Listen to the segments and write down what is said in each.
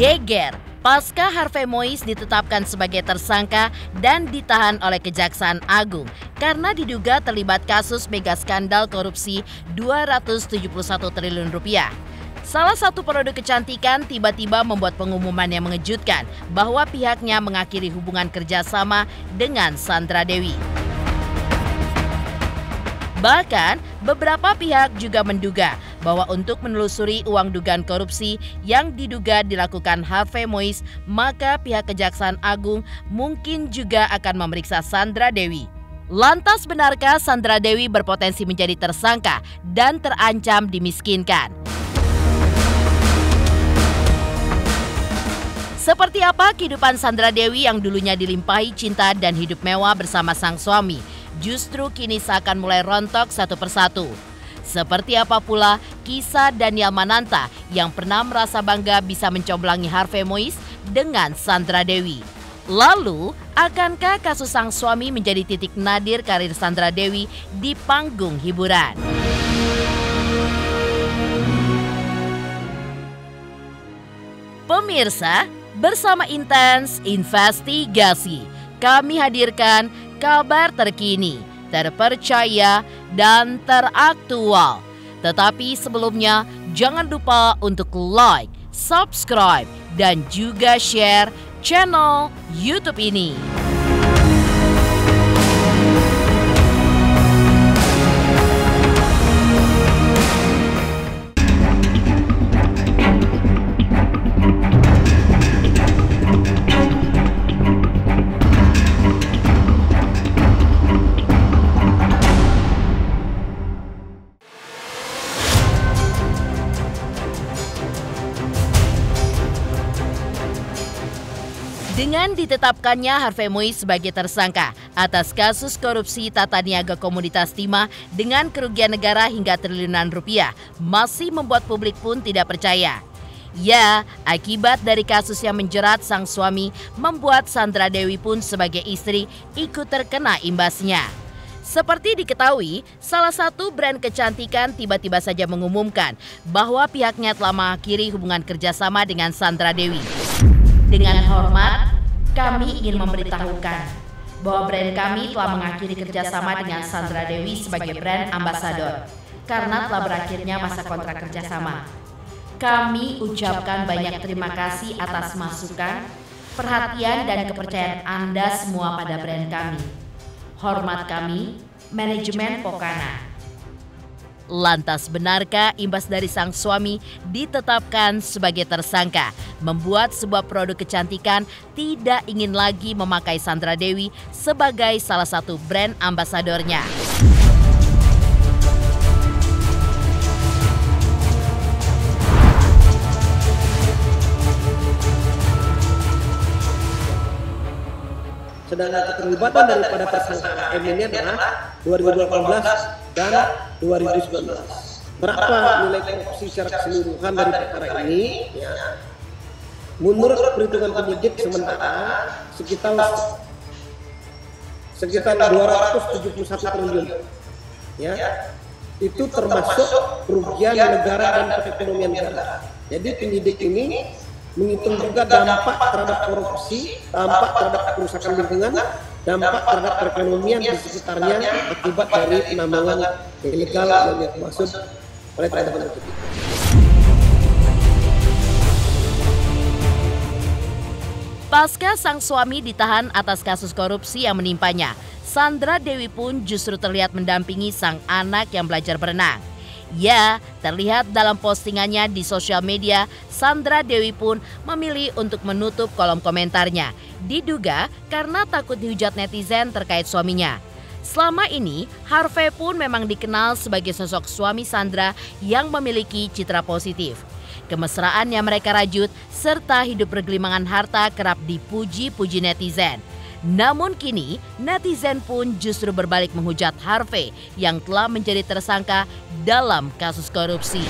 Geger pasca Harvey Mois ditetapkan sebagai tersangka dan ditahan oleh Kejaksaan Agung karena diduga terlibat kasus mega skandal korupsi 271 triliun rupiah. Salah satu produk kecantikan tiba-tiba membuat pengumuman yang mengejutkan bahwa pihaknya mengakhiri hubungan kerjasama dengan Sandra Dewi. Bahkan, beberapa pihak juga menduga bahwa untuk menelusuri uang dugaan korupsi yang diduga dilakukan Harvey Mois, maka pihak Kejaksaan Agung mungkin juga akan memeriksa Sandra Dewi. Lantas benarkah Sandra Dewi berpotensi menjadi tersangka dan terancam dimiskinkan? Seperti apa kehidupan Sandra Dewi yang dulunya dilimpahi cinta dan hidup mewah bersama sang suami, justru kini seakan mulai rontok satu persatu. Seperti apa pula kisah Daniel Mananta yang pernah merasa bangga bisa mencomblangi Harvey Mois dengan Sandra Dewi. Lalu, akankah kasus sang suami menjadi titik nadir karir Sandra Dewi di panggung hiburan? Pemirsa, bersama Intens Investigasi, kami hadirkan kabar terkini, terpercaya, dan teraktual. Tetapi sebelumnya, jangan lupa untuk like, subscribe, dan juga share channel YouTube ini. Dengan ditetapkannya Harvey Mois sebagai tersangka atas kasus korupsi tata niaga komoditas timah dengan kerugian negara hingga triliunan rupiah masih membuat publik pun tidak percaya. Ya, akibat dari kasus yang menjerat sang suami membuat Sandra Dewi pun sebagai istri ikut terkena imbasnya. Seperti diketahui, salah satu brand kecantikan tiba-tiba saja mengumumkan bahwa pihaknya telah mengakhiri hubungan kerjasama dengan Sandra Dewi. Dengan hormat, kami ingin memberitahukan bahwa brand kami telah mengakhiri kerjasama dengan Sandra Dewi sebagai brand ambasador karena telah berakhirnya masa kontrak kerjasama. Kami ucapkan banyak terima kasih atas masukan, perhatian, dan kepercayaan Anda semua pada brand kami. Hormat kami, Manajemen Pokana. Lantas benarkah imbas dari sang suami ditetapkan sebagai tersangka membuat sebuah produk kecantikan tidak ingin lagi memakai Sandra Dewi sebagai salah satu brand ambasadornya? Sedangkan keterlibatan daripada tersangka AM ini adalah 2018 dan 2019. Berapa nilai korupsi secara keseluruhan dari perkara ini? Ya. Menurut perhitungan penyidik sementara sekitar 271 triliun. Ya. Itu termasuk kerugian negara dan perekonomian negara. Jadi penyidik ini menghitung juga dampak terhadap korupsi, dampak terhadap kerusakan lingkungan, dampak terhadap perekonomian di sekitarnya akibat dari penambangan ilegal yang dimaksud oleh teman-teman itu. Pasca sang suami ditahan atas kasus korupsi yang menimpanya, Sandra Dewi pun justru terlihat mendampingi sang anak yang belajar berenang. Ya, terlihat dalam postingannya di sosial media, Sandra Dewi pun memilih untuk menutup kolom komentarnya. Diduga karena takut dihujat netizen terkait suaminya. Selama ini, Harvey pun memang dikenal sebagai sosok suami Sandra yang memiliki citra positif. Kemesraan yang mereka rajut serta hidup bergelimangan harta kerap dipuji-puji netizen. Namun kini, netizen pun justru berbalik menghujat Harvey yang telah menjadi tersangka dalam kasus korupsi.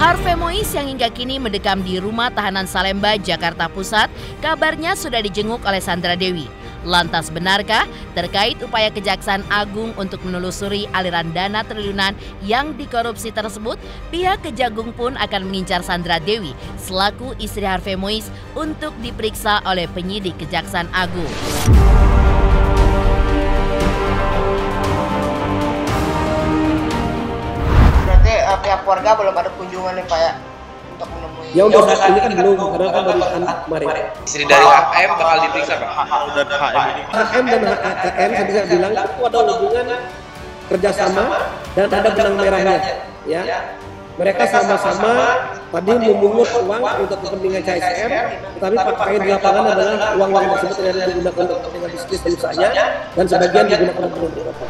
Harvey Mois yang hingga kini mendekam di rumah tahanan Salemba, Jakarta Pusat, kabarnya sudah dijenguk oleh Sandra Dewi. Lantas benarkah terkait upaya Kejaksaan Agung untuk menelusuri aliran dana triliunan yang dikorupsi tersebut? Pihak Kejagung pun akan mengincar Sandra Dewi selaku istri Harvey Mois untuk diperiksa oleh penyidik Kejaksaan Agung. Berarti pihak keluarga belum ada kunjungan nih Pak ya untuk menemui. Ya untuk saat ini kan belum, karena kan baru kemarin. Istri dari HM bakal diperiksa Pak? Dan HM ini. HM dan HKM tadi saya bilang itu ada hubungan kerjasama dan ada benang merahnya, ya. Mereka sama-sama tadi memungut uang untuk kepentingan CSR, tetapi pakaian di lapangan adalah uang-uang tersebut yang digunakan untuk kepentingan bisnis tentu saja, dan sebagian digunakan untuk rokok.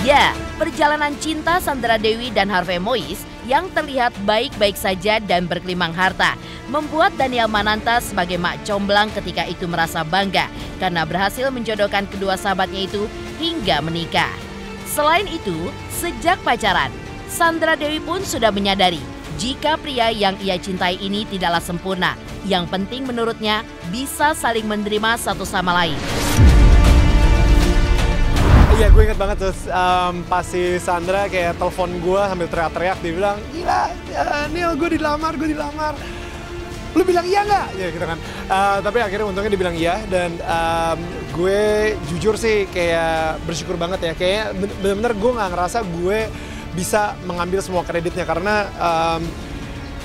Ya, perjalanan cinta Sandra Dewi dan Harvey Mois yang terlihat baik-baik saja dan berkelimang harta membuat Daniel Mananta sebagai mak comblang ketika itu merasa bangga karena berhasil menjodohkan kedua sahabatnya itu hingga menikah. Selain itu, sejak pacaran, Sandra Dewi pun sudah menyadari jika pria yang ia cintai ini tidaklah sempurna. Yang penting menurutnya bisa saling menerima satu sama lain. Iya, gue inget banget terus pas si Sandra kayak telepon gue sambil teriak-teriak, dia bilang, gila, Neil gue dilamar. Lu bilang iya nggak? Ya gitu kan. Tapi akhirnya untungnya dibilang iya, dan gue jujur sih kayak bersyukur banget ya. Kayak bener-bener gue nggak ngerasa gue bisa mengambil semua kreditnya karena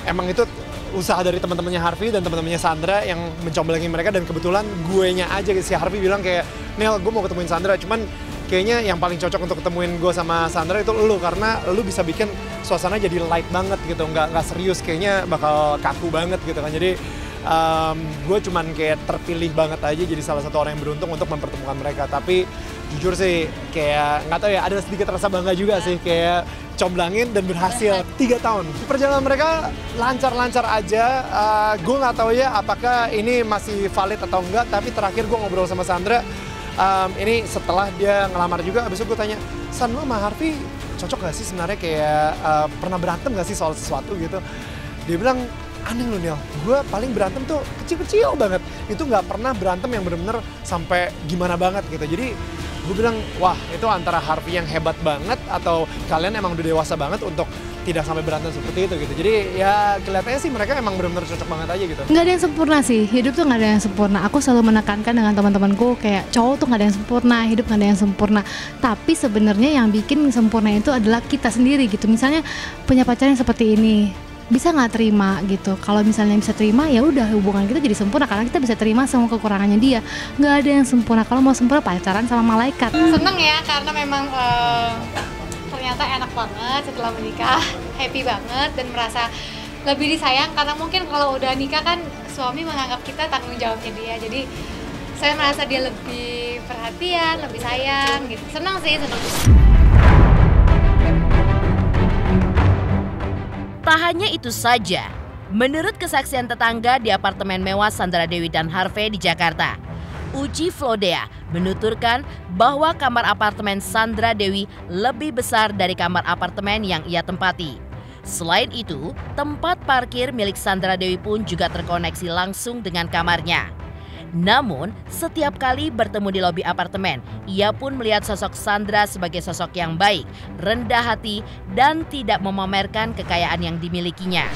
emang itu usaha dari teman-temannya Harvey dan teman-temannya Sandra yang mencomblangin mereka, dan kebetulan guenya aja si Harvey bilang kayak, Neil gue mau ketemuin Sandra, cuman kayaknya yang paling cocok untuk ketemuin gue sama Sandra itu lu, karena lu bisa bikin suasana jadi light banget gitu, nggak serius, kayaknya bakal kaku banget gitu kan. Jadi gue cuman kayak terpilih banget aja jadi salah satu orang yang beruntung untuk mempertemukan mereka. Tapi jujur sih kayak nggak tahu ya, ada sedikit rasa bangga juga sih, kayak comblangin dan berhasil 3 tahun. Perjalanan mereka lancar-lancar aja. Gue nggak tahu ya apakah ini masih valid atau enggak, tapi terakhir gue ngobrol sama Sandra, ini setelah dia ngelamar juga, abis itu gue tanya, San, lo sama Harvey cocok gak sih sebenarnya, kayak pernah berantem gak sih soal sesuatu gitu? Dia bilang, aneh lu Neil, gue paling berantem tuh kecil-kecil banget, itu gak pernah berantem yang bener-bener sampai gimana banget gitu. Jadi gue bilang, wah itu antara Harvey yang hebat banget atau kalian emang udah dewasa banget untuk tidak sampai berantem seperti itu gitu. Jadi ya kelihatannya sih mereka emang benar-benar cocok banget aja gitu. Nggak ada yang sempurna sih, hidup tuh nggak ada yang sempurna. Aku selalu menekankan dengan teman-temanku kayak cowok tuh nggak ada yang sempurna, hidup nggak ada yang sempurna. Tapi sebenarnya yang bikin sempurna itu adalah kita sendiri gitu. Misalnya punya pacar yang seperti ini, bisa nggak terima gitu. Kalau misalnya bisa terima, ya udah hubungan kita jadi sempurna karena kita bisa terima semua kekurangannya dia. Nggak ada yang sempurna. Kalau mau sempurna pacaran sama malaikat. Seneng ya karena memang ternyata enak banget setelah menikah, happy banget dan merasa lebih disayang, karena mungkin kalau udah nikah kan suami menganggap kita tanggung jawabnya dia, jadi saya merasa dia lebih perhatian, lebih sayang gitu. Senang sih, senang. Tak hanya itu saja, menurut kesaksian tetangga di apartemen mewah Sandra Dewi dan Harvey di Jakarta, Uci Flodea menuturkan bahwa kamar apartemen Sandra Dewi lebih besar dari kamar apartemen yang ia tempati. Selain itu, tempat parkir milik Sandra Dewi pun juga terkoneksi langsung dengan kamarnya. Namun, setiap kali bertemu di lobi apartemen, ia pun melihat sosok Sandra sebagai sosok yang baik, rendah hati, dan tidak memamerkan kekayaan yang dimilikinya.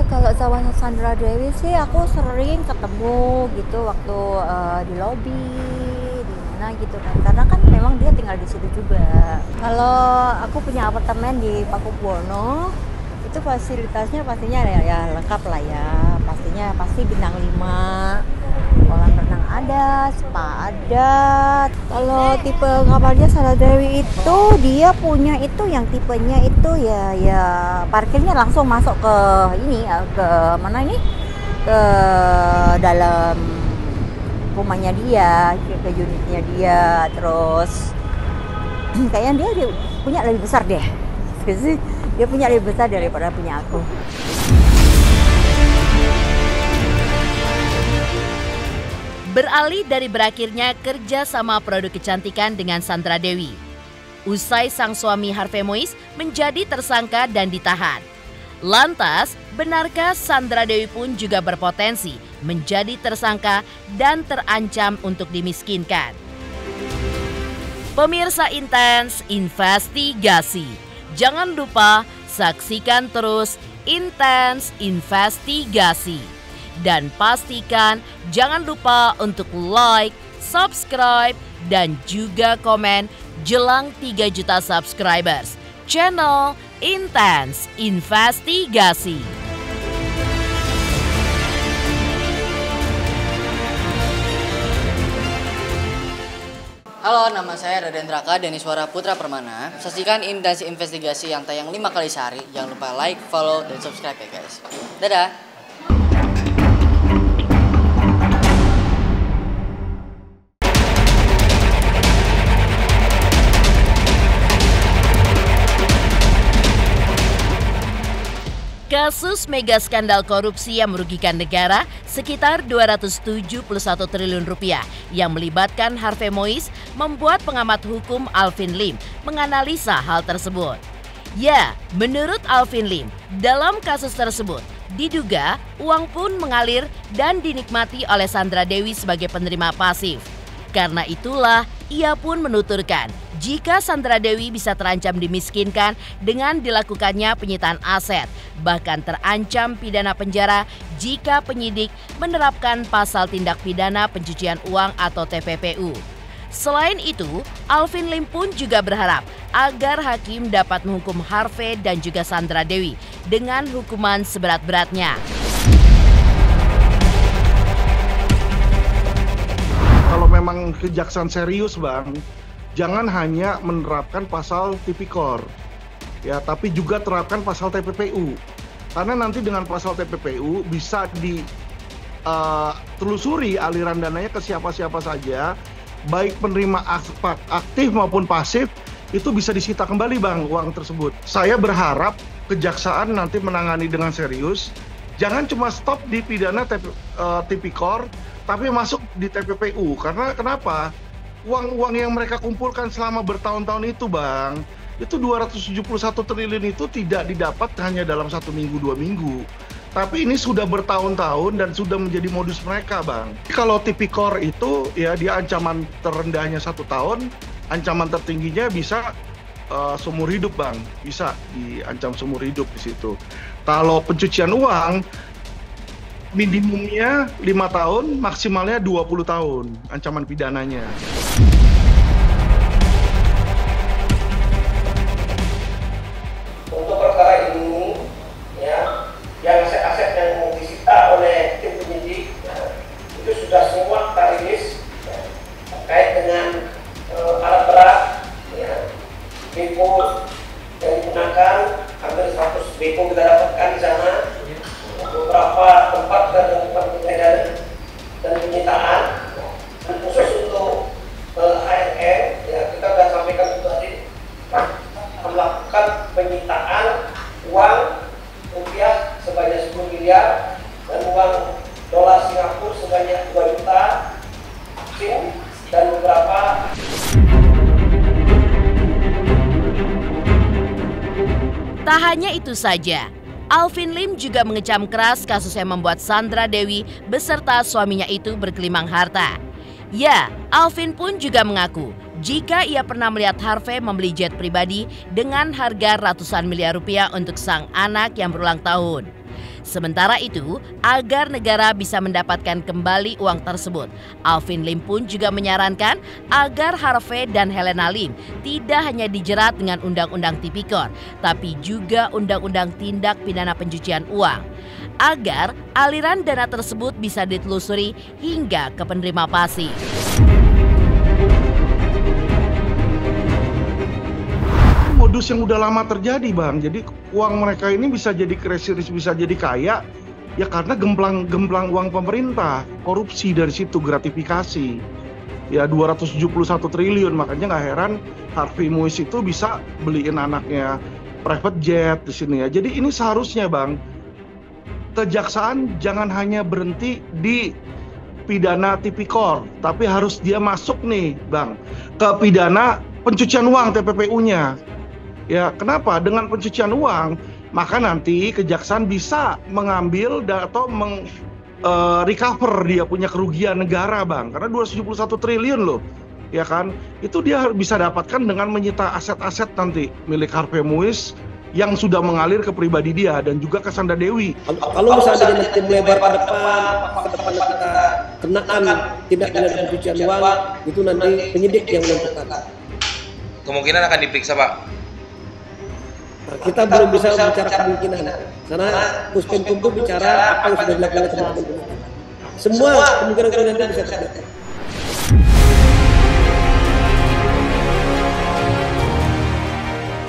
Kalau sama Sandra Dewi sih aku sering ketemu gitu waktu di lobi di mana gitu kan, karena kan memang dia tinggal di situ juga. Kalau aku punya apartemen di Pakubuwono itu fasilitasnya pastinya ya lengkap lah ya, pasti bintang 5, kolam renang ada, spa ada. Kalau tipe kamarnya Sandra Dewi itu dia punya itu yang tipenya itu ya parkirnya langsung masuk ke ini, ke mana ini, ke dalam rumahnya dia, ke unitnya dia. Terus kayaknya dia punya lebih besar deh, dia punya lebih besar daripada punya aku. Beralih dari berakhirnya kerja sama produk kecantikan dengan Sandra Dewi, usai sang suami Harvey Mois menjadi tersangka dan ditahan. Lantas, benarkah Sandra Dewi pun juga berpotensi menjadi tersangka dan terancam untuk dimiskinkan? Pemirsa Intens Investigasi, jangan lupa saksikan terus Intens Investigasi. Dan pastikan jangan lupa untuk like, subscribe, dan juga komen jelang 3 juta subscribers channel Intens Investigasi. Halo, nama saya Raden Raka Deniswara Putra Permana. Saksikan Intens Investigasi yang tayang 5 kali sehari. Jangan lupa like, follow, dan subscribe ya guys. Dadah! Kasus mega skandal korupsi yang merugikan negara sekitar 271 triliun rupiah yang melibatkan Harvey Mois membuat pengamat hukum Alvin Lim menganalisa hal tersebut. Ya, menurut Alvin Lim, dalam kasus tersebut diduga uang pun mengalir dan dinikmati oleh Sandra Dewi sebagai penerima pasif. Karena itulah ia pun menuturkan jika Sandra Dewi bisa terancam dimiskinkan dengan dilakukannya penyitaan aset, bahkan terancam pidana penjara jika penyidik menerapkan pasal tindak pidana pencucian uang atau TPPU. Selain itu, Alvin Lim pun juga berharap agar hakim dapat menghukum Harvey dan juga Sandra Dewi dengan hukuman seberat-beratnya. Kalau memang kejaksaan serius Bang, jangan hanya menerapkan pasal tipikor, ya, tapi juga terapkan pasal TPPU. Karena nanti dengan pasal TPPU bisa ditelusuri aliran dananya ke siapa-siapa saja, baik penerima aktif maupun pasif, itu bisa disita kembali Bang uang tersebut. Saya berharap kejaksaan nanti menangani dengan serius, jangan cuma stop di pidana tipikor, tapi masuk di TPPU. Karena kenapa? Uang-uang yang mereka kumpulkan selama bertahun-tahun itu Bang, itu 271 triliun itu tidak didapat hanya dalam 1 minggu, 2 minggu. Tapi ini sudah bertahun-tahun dan sudah menjadi modus mereka Bang. Kalau tipikor itu ya dia ancaman terendahnya 1 tahun, ancaman tertingginya bisa seumur hidup Bang, bisa diancam seumur hidup di situ. Kalau pencucian uang, minimumnya 5 tahun, maksimalnya 20 tahun ancaman pidananya. Untuk perkara ini, ya, yang aset-aset yang mau disita oleh tim penyidik, ya, itu sudah semua kita rilis ya, terkait dengan alat berat, ya, depo yang digunakan, hampir 100 depo kita dapatkan di sana. Beberapa tempat dilakukan penggeledahan dan penyitaan, dan khusus untuk ARM, ya, kita sudah sampaikan itu tadi, melakukan penyitaan uang rupiah sebanyak 10 miliar dan uang dolar Singapura sebanyak 2 juta dan beberapa. Tak hanya itu saja, Alvin Lim juga mengecam keras kasus yang membuat Sandra Dewi beserta suaminya itu bergelimang harta. Ya, Alvin pun juga mengaku jika ia pernah melihat Harvey membeli jet pribadi dengan harga ratusan miliar rupiah untuk sang anak yang berulang tahun. Sementara itu, agar negara bisa mendapatkan kembali uang tersebut, Alvin Lim pun juga menyarankan agar Harvey dan Helena Lim tidak hanya dijerat dengan Undang-Undang Tipikor, tapi juga Undang-Undang Tindak Pidana Pencucian Uang, agar aliran dana tersebut bisa ditelusuri hingga ke penerima pasif. Modus yang udah lama terjadi Bang, jadi uang mereka ini bisa jadi kresiris, bisa jadi kaya ya karena gemplang uang pemerintah, korupsi dari situ, gratifikasi ya 271 triliun. Makanya nggak heran Harvey Mois itu bisa beliin anaknya private jet di sini ya. Jadi ini seharusnya Bang, kejaksaan jangan hanya berhenti di pidana tipikor, tapi harus dia masuk nih Bang ke pidana pencucian uang TPPU-nya. Ya, kenapa? Dengan pencucian uang, maka nanti kejaksaan bisa mengambil atau recover dia punya kerugian negara, Bang. Karena 271 triliun loh. Ya kan? Itu dia bisa dapatkan dengan menyita aset-aset nanti milik Harvey Muiz yang sudah mengalir ke pribadi dia dan juga ke Sandra Dewi. Kalau misalnya nanti melebar ke depan kita kenaan tidak pidana pencucian uang, itu nanti penyidik yang menentukan. Kemungkinan akan diperiksa, Pak. Kita belum bisa bicara kemungkinan, karena Puspom itu bicara apa yang sudah dilakukan oleh teman-teman. Semua kemungkinan itu bisa terjadi.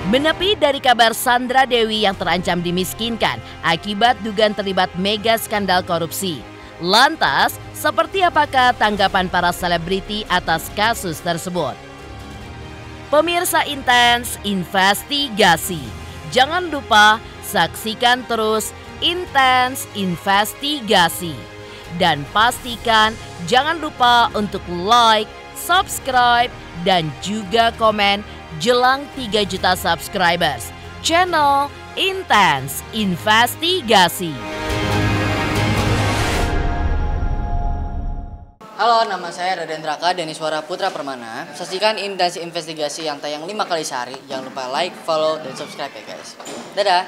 Menepi dari kabar Sandra Dewi yang terancam dimiskinkan akibat dugaan terlibat mega skandal korupsi. Lantas, seperti apakah tanggapan para selebriti atas kasus tersebut? Pemirsa Intens Investigasi, jangan lupa saksikan terus Intens Investigasi. Dan pastikan jangan lupa untuk like, subscribe, dan juga komen jelang 3 juta subscribers channel Intens Investigasi. Halo, nama saya Raden Raka Deniswara Putra Permana. Saksikan Intens Investigasi yang tayang 5 kali sehari. Jangan lupa like, follow, dan subscribe ya guys. Dadah!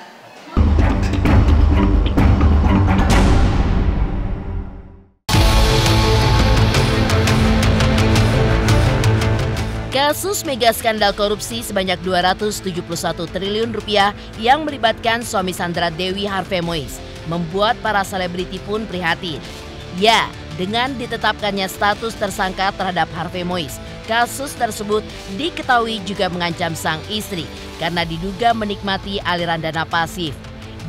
Kasus mega skandal korupsi sebanyak 271 triliun rupiah yang melibatkan suami Sandra Dewi Harvey Muiz membuat para selebriti pun prihatin. Ya, dengan ditetapkannya status tersangka terhadap Harvey Muiz, kasus tersebut diketahui juga mengancam sang istri karena diduga menikmati aliran dana pasif.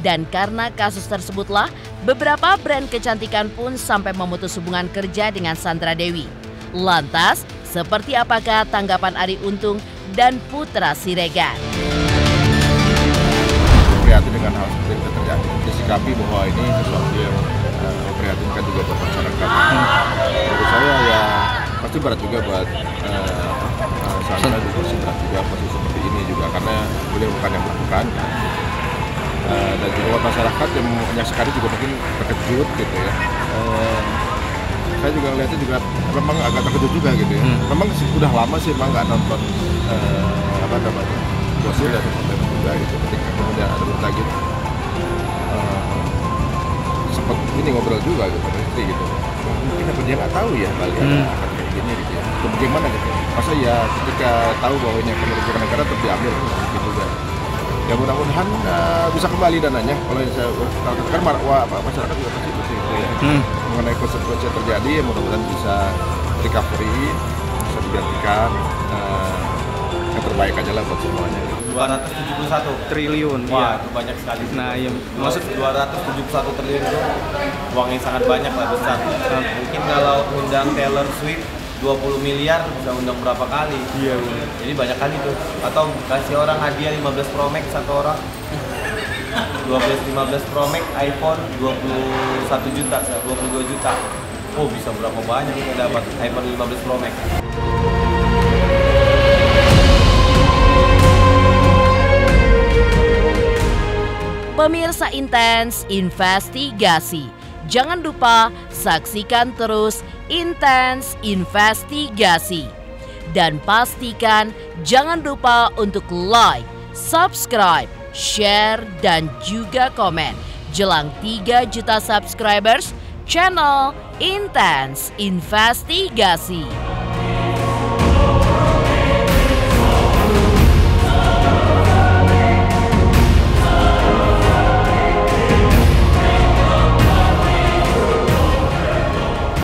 Dan karena kasus tersebutlah, beberapa brand kecantikan pun sampai memutus hubungan kerja dengan Sandra Dewi. Lantas, seperti apakah tanggapan Arie Untung dan Putra Siregar? Prihatin dengan hal seperti itu terjadi, disikapi bahwa ini sesuatu yang memprihatinkan juga buat masyarakat. Menurut saya ya pasti berat juga buat Sandra, juga berat juga posisi seperti ini juga karena beliau bukan yang melakukan. Dan juga buat masyarakat yang menyaksikan juga mungkin terkejut gitu ya. Saya juga ngeliatnya juga memang agak terkejut juga gitu ya. Memang sudah lama sih memang nggak nonton apa namanya gosip dan konten juga gitu. Ketika kemudian ada berita gitu, sempat ini ngobrol juga gitu sama istri gitu. Mungkin apa dia nggak tahu ya kali akan kayak gini gitu ya. Itu bagaimana gitu? Masa ya ketika tahu bahwa ini akan merugikan negara tetap diambil gitu juga. Ya mudah-mudahan bisa kembali dananya. Kalau yang saya katakan masyarakat juga pasti itu ya. Mengenai konsekuensi yang terjadi, mudah-mudahan bisa recovery, bisa digantikan yang terbaik aja lah buat semuanya. 271 triliun, wah itu banyak sekali. Nah, ya, maksud 271 triliun itu uang yang sangat banyak lah, besar. Mungkin kalau undang Taylor Swift 20 miliar bisa undang berapa kali? Iya. Jadi banyak kali tuh. Atau kasih orang hadiah 15 Pro Max satu orang. 15 Pro Max iPhone 21 juta, 22 juta. Oh, bisa berapa banyak kita dapat iPhone 15 Pro Max. Pemirsa Intens Investigasi, jangan lupa saksikan terus Intens Investigasi. Dan pastikan jangan lupa untuk like, subscribe, share, dan juga komen jelang 3 juta subscribers channel Intens Investigasi.